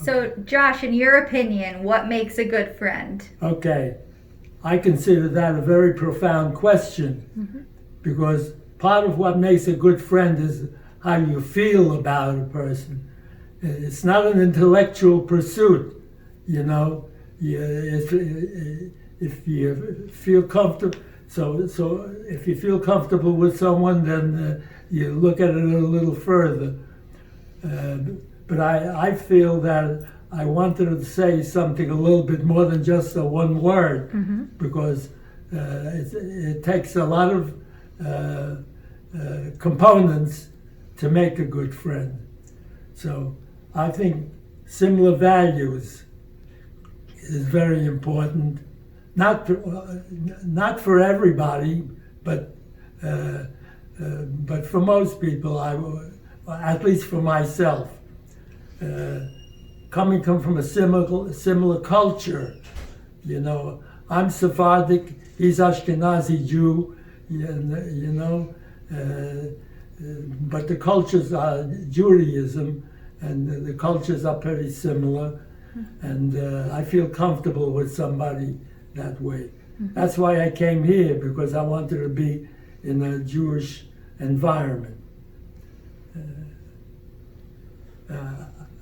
So, Josh, in your opinion, what makes a good friend? Okay, I consider that a very profound question because part of what makes a good friend is how you feel about a person. It's not an intellectual pursuit, you know. If you feel comfortable, so if you feel comfortable with someone, then you look at it a little further. But I feel that I wanted to say something a little bit more than just the one word, because it takes a lot of components to make a good friend. So I think similar values is very important. Not for everybody, but for most people, at least for myself. Coming from a similar culture, you know, I'm Sephardic, he's Ashkenazi Jew, you know, but the cultures are Judaism, and the cultures are pretty similar, and I feel comfortable with somebody that way. That's why I came here, because I wanted to be in a Jewish environment.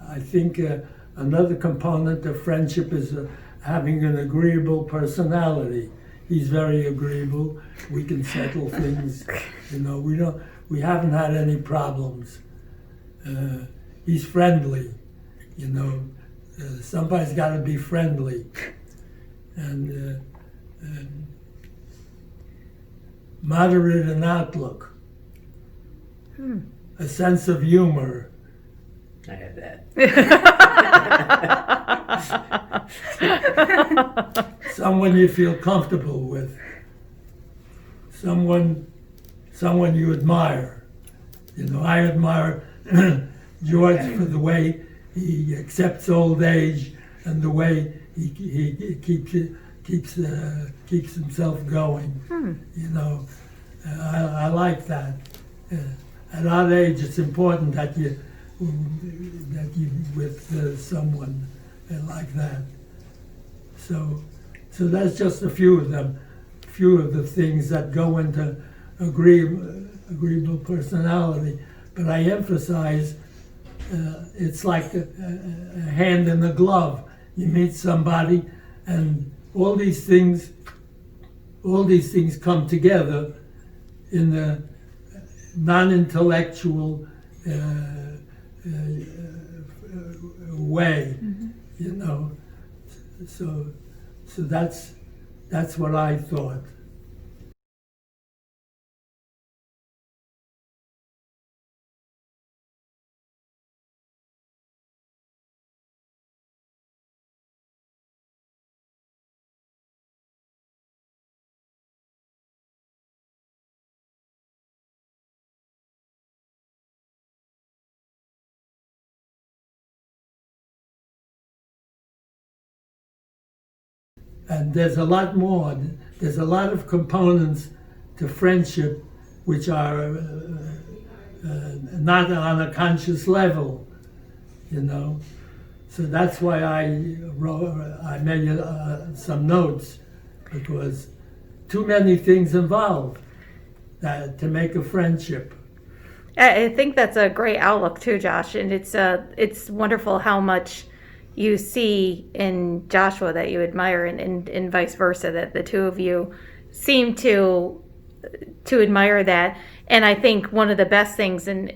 I think another component of friendship is having an agreeable personality. He's very agreeable. We can settle things. You know, we haven't had any problems. He's friendly. You know, somebody's got to be friendly, and moderate in outlook, a sense of humor. I have that. Someone you feel comfortable with. Someone you admire. You know, I admire George for the way he accepts old age and the way he keeps himself going. You know, I like that. At our age, it's important that you with someone like that. So that's just a few of the things that go into agreeable personality. But I emphasize it's like a hand in a glove. You meet somebody, and all these things come together in the non-intellectual way, you know. So that's what I thought. And there's a lot more. There's a lot of components to friendship which are not on a conscious level, you know. So that's why I made some notes, because too many things involved to make a friendship. I think that's a great outlook too, Josh, and it's wonderful how much you see in Joshua that you admire, and vice versa, that the two of you seem to admire that. And I think one of the best things, and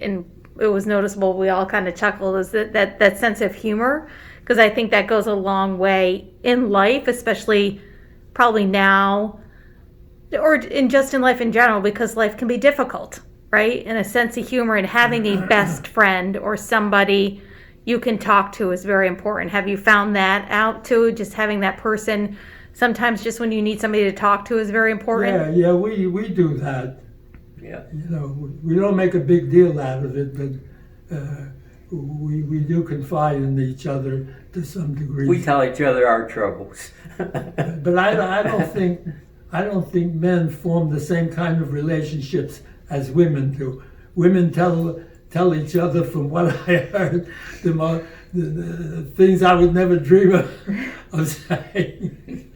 it was noticeable, we all kind of chuckled, is that sense of humor, because I think that goes a long way in life, especially probably now, or just in life in general, because life can be difficult, right? And a sense of humor and having a best friend or somebody you can talk to is very important. Have you found that out too? Just having that person, sometimes just when you need somebody to talk to, is very important. Yeah, we do that. Yeah. You know, we don't make a big deal out of it, but we do confide in each other to some degree. We tell each other our troubles. But I don't think men form the same kind of relationships as women do. Women tell each other, from what I heard, the the things I would never dream of saying.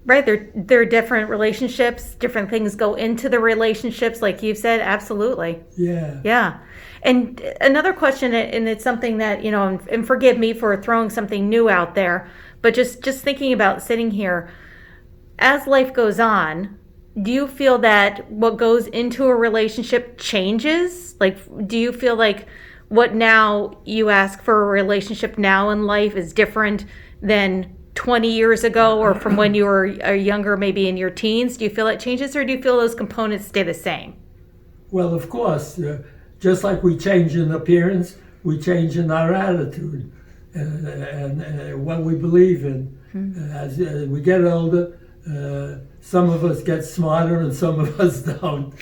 Right, there are different relationships, different things go into the relationships, like you've said, absolutely. Yeah. Yeah. And another question, and it's something that, and forgive me for throwing something new out there, but just thinking about sitting here, as life goes on, do you feel that what goes into a relationship changes? Like, do you feel like what now you ask for a relationship now in life is different than 20 years ago or from when you were younger, maybe in your teens? Do you feel it changes, or do you feel those components stay the same? Well, of course, just like we change in appearance, we change in our attitude and what we believe in. As we get older, some of us get smarter and some of us don't.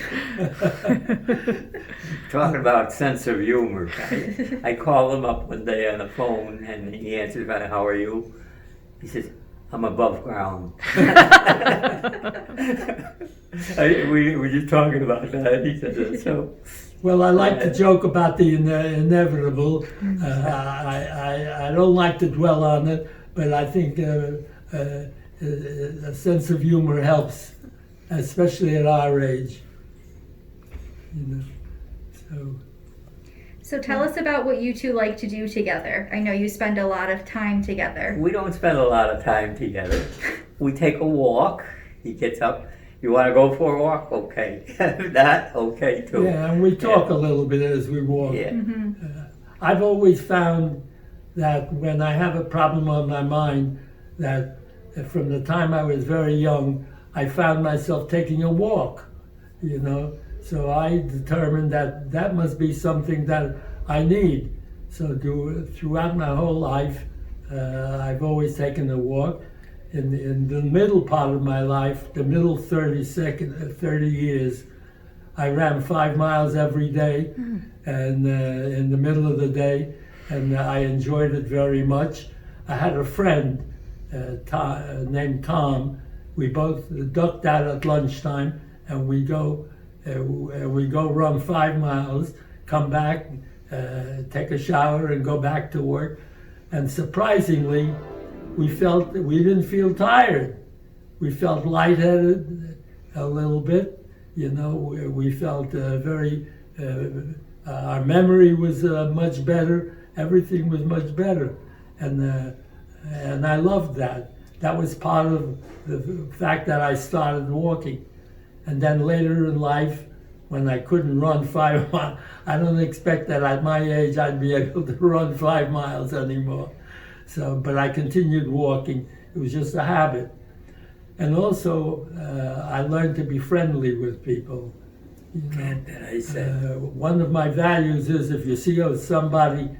Talking about sense of humor. I called him up one day on the phone and he answered, "How are you?" He says, "I'm above ground." We were just talking about that. He said, so. Well, I like to joke about the inevitable. I don't like to dwell on it, but I think a sense of humor helps, especially at our age. So tell us about what you two like to do together. I know you spend a lot of time together. We don't spend a lot of time together. We take a walk. He gets up. "You want to go for a walk?" "Okay." That, okay, too. Yeah, and we talk a little bit as we walk. Yeah. I've always found that when I have a problem on my mind, that from the time I was very young, I found myself taking a walk, So I determined that that must be something that I need. So throughout my whole life, I've always taken a walk. In the middle part of my life, the middle 30 years, I ran 5 miles every day, and in the middle of the day, and I enjoyed it very much. I had a friend named Tom. We both ducked out at lunchtime, and we go run 5 miles, come back, take a shower, and go back to work. And surprisingly, we didn't feel tired. We felt lightheaded a little bit. We felt our memory was much better. Everything was much better, and I loved that. That was part of the fact that I started walking. And then later in life, when I couldn't run 5 miles, I don't expect that at my age I'd be able to run 5 miles anymore. But I continued walking. It was just a habit. And also, I learned to be friendly with people. I said. One of my values is if you see somebody